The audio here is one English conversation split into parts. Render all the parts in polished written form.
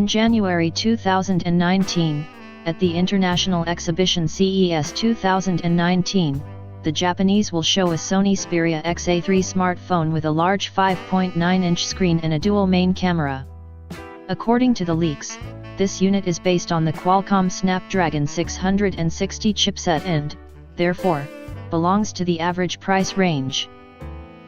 In January 2019, at the International Exhibition CES 2019, the Japanese will show a Sony Xperia XA3 smartphone with a large 5.9-inch screen and a dual main camera. According to the leaks, this unit is based on the Qualcomm Snapdragon 660 chipset and, therefore, belongs to the average price range.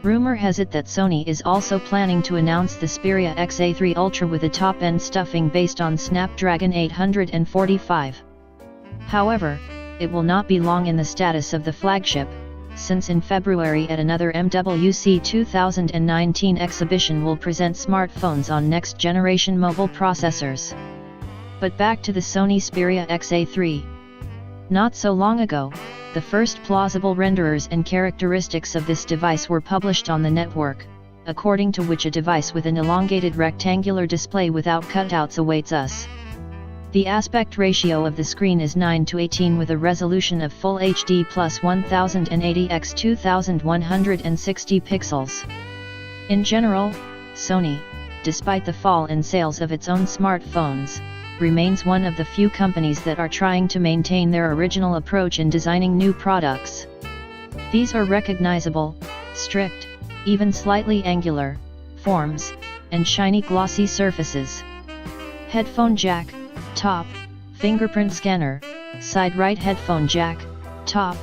Rumor has it that Sony is also planning to announce the Xperia XA3 Ultra with a top-end stuffing based on Snapdragon 845. However, it will not be long in the status of the flagship, since in February at another MWC 2019 exhibition will present smartphones on next-generation mobile processors. But back to the Sony Xperia XA3. Not so long ago, the first plausible renderers and characteristics of this device were published on the network, according to which a device with an elongated rectangular display without cutouts awaits us. The aspect ratio of the screen is 9:18 with a resolution of Full HD plus 1080 x 2160 pixels. In general, Sony, despite the fall in sales of its own smartphones, remains one of the few companies that are trying to maintain their original approach in designing new products. These are recognizable, strict, even slightly angular, forms, and shiny glossy surfaces. Headphone jack, top, fingerprint scanner, side right headphone jack, top,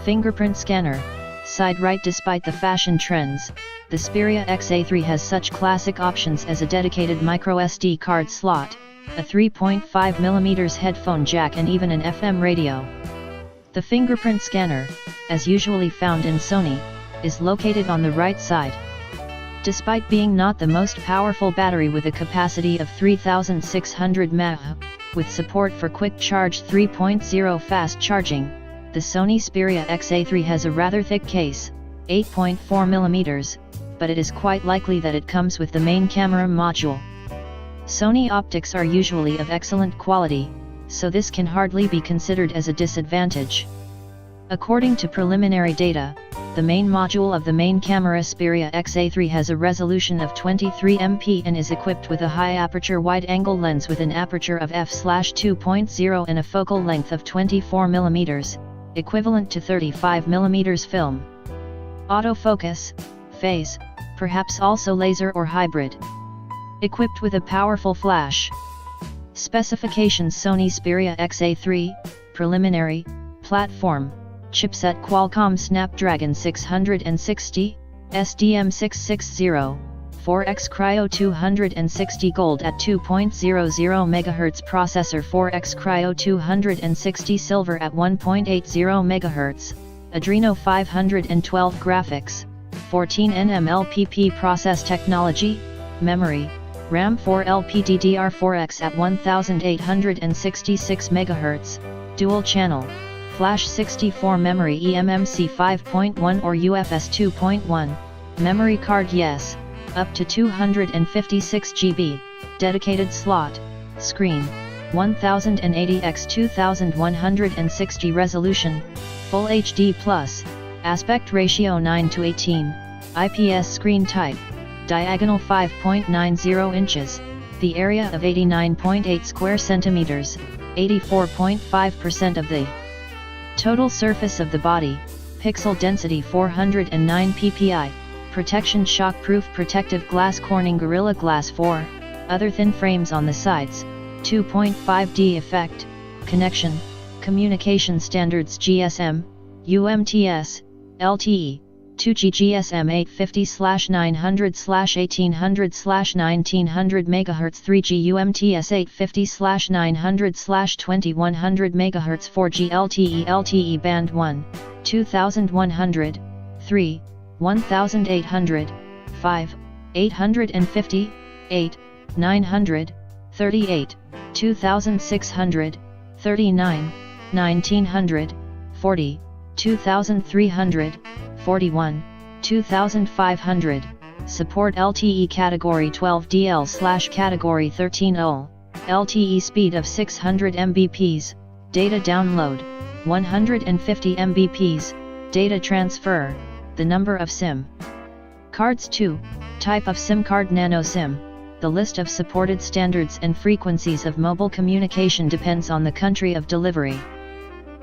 fingerprint scanner, side right. Despite the fashion trends, the Xperia XA3 has such classic options as a dedicated microSD card slot, a 3.5mm headphone jack and even an FM radio. The fingerprint scanner, as usually found in Sony, is located on the right side. Despite being not the most powerful battery with a capacity of 3600 mAh, with support for quick charge 3.0 fast charging, the Sony Xperia XA3 has a rather thick case, 8.4mm, but it is quite likely that it comes with the main camera module. Sony optics are usually of excellent quality, so this can hardly be considered as a disadvantage. According to preliminary data, the main module of the main camera Xperia XA3 has a resolution of 23 MP and is equipped with a high-aperture wide-angle lens with an aperture of f/2.0 and a focal length of 24mm, equivalent to 35mm film. Autofocus, phase, perhaps also laser or hybrid. Equipped with a powerful flash. Specifications: Sony Xperia XA3, preliminary, platform, chipset Qualcomm Snapdragon 660, SDM660, 4X Cryo 260 Gold at 2.00 MHz processor, 4X Cryo 260 Silver at 1.80 MHz, Adreno 512 graphics, 14nm LPP process technology, memory, RAM 4 LPDDR4X at 1866 MHz, dual channel, flash 64 memory eMMC 5.1 or UFS 2.1, memory card yes, up to 256 GB, dedicated slot, screen, 1080 x 2160 resolution, Full HD plus, aspect ratio 9:18, IPS screen type, diagonal 5.90 inches, the area of 89.8 square centimeters, 84.5% of the total surface of the body, pixel density 409 ppi, protection shock-proof protective glass Corning Gorilla Glass 4, other thin frames on the sides, 2.5D effect, connection, communication standards GSM, UMTS, LTE, 2G GSM 850/900/1800/1900 MHz, 3G UMTS 850/900/2100 MHz, 4G LTE band 1, 2100, 3, 1800, 5, 850, 8, 900, 38, 2600, 39, 1900, 40, 2300, 41, 2500, support LTE category 12DL/category 13 UL, LTE speed of 600 Mbps, data download, 150 Mbps, data transfer, the number of SIM cards 2, type of SIM card nano SIM, The list of supported standards and frequencies of mobile communication depends on the country of delivery.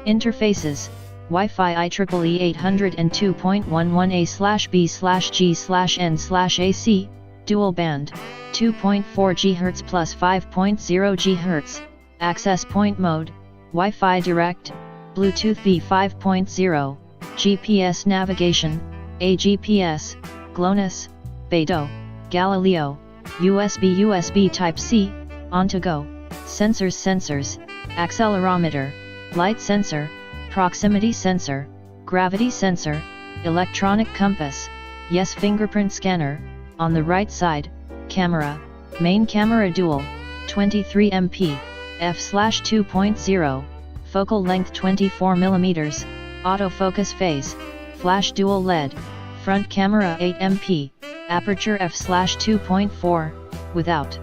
Interfaces: Wi-Fi IEEE 802.11a/b/g/n/ac, dual band, 2.4 GHz plus 5.0 GHz, access point mode, Wi-Fi Direct, Bluetooth V 5.0, GPS navigation, AGPS, GLONASS, Beidou, Galileo, USB Type-C, On-to-Go, sensors, accelerometer, light sensor, proximity sensor, gravity sensor, electronic compass, yes fingerprint scanner. On the right side, camera, main camera dual, 23 MP, f/2.0, focal length 24 mm, autofocus phase, flash dual LED, front camera 8 MP, aperture f/2.4, without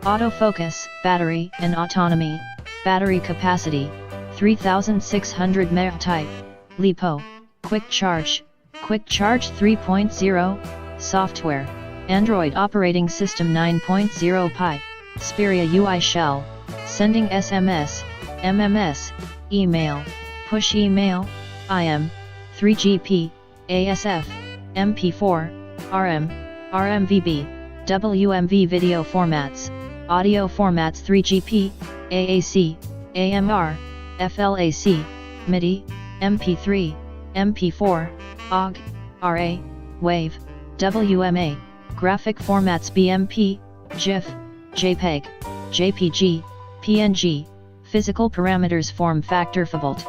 autofocus, battery and autonomy, battery capacity, 3600 mAh type, LiPo, quick charge 3.0, software, Android operating system 9.0 Pie, Xperia UI shell, sending SMS, MMS, email, push email, IM, 3GP, ASF, MP4, RM, RMVB, WMV video formats, audio formats 3GP, AAC, AMR, FLAC, MIDI, MP3, MP4, OGG, RA, WAV, WMA, graphic formats BMP, GIF, JPEG, JPG, PNG, physical parameters form factor FABLT.